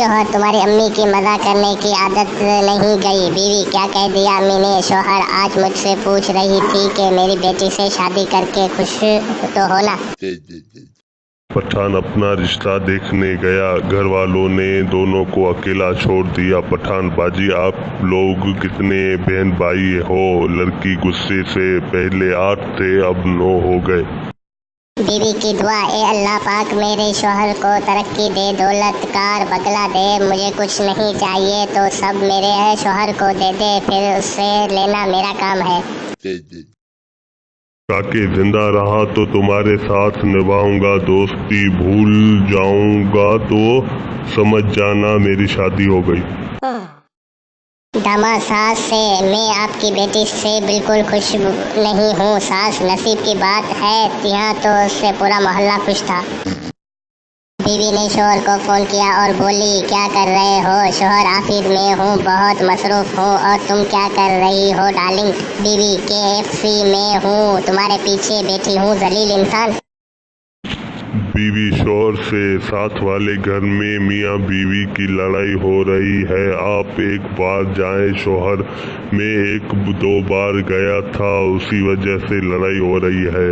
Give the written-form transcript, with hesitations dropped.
शोहर, तुम्हारी अम्मी की मजाक करने की आदत नहीं गई। बीवी, क्या कह दिया अम्मी ने? शोहर, आज मुझसे पूछ रही थी कि मेरी बेटी से शादी करके खुश तो हो ना। पठान अपना रिश्ता देखने गया। घर वालों ने दोनों को अकेला छोड़ दिया। पठान, बाजी आप लोग कितने बहन भाई हो? लड़की गुस्से से, पहले 8 थे अब 9 हो गए। बीवी की दुआ, ए अल्लाह पाक मेरे शोहर को तरक्की दे, दौलत कार बंगला दे, मुझे कुछ नहीं चाहिए तो सब मेरे शोहर को दे दे, फिर उससे लेना मेरा काम है। काके, जिंदा रहा तो तुम्हारे साथ निभाऊंगा, दोस्ती भूल जाऊंगा तो समझ जाना मेरी शादी हो गई। दामाद, सास से मैं आपकी बेटी से बिल्कुल खुश नहीं हूँ। सास, नसीब की बात है, यहाँ तो उससे पूरा मोहल्ला खुश था। बीवी ने शोहर को फोन किया और बोली, क्या कर रहे हो? शोहर, ऑफिस में हूँ, बहुत मसरूफ हूँ। और तुम क्या कर रही हो डार्लिंग? बीवी, KFC में हूँ, तुम्हारे पीछे बैठी हूँ जलील इंसान। बीवी शोहर से, साथ वाले घर में मियाँ बीवी की लड़ाई हो रही है, आप एक बार जाएं। शोहर, मैं 1-2 बार गया था, उसी वजह से लड़ाई हो रही है।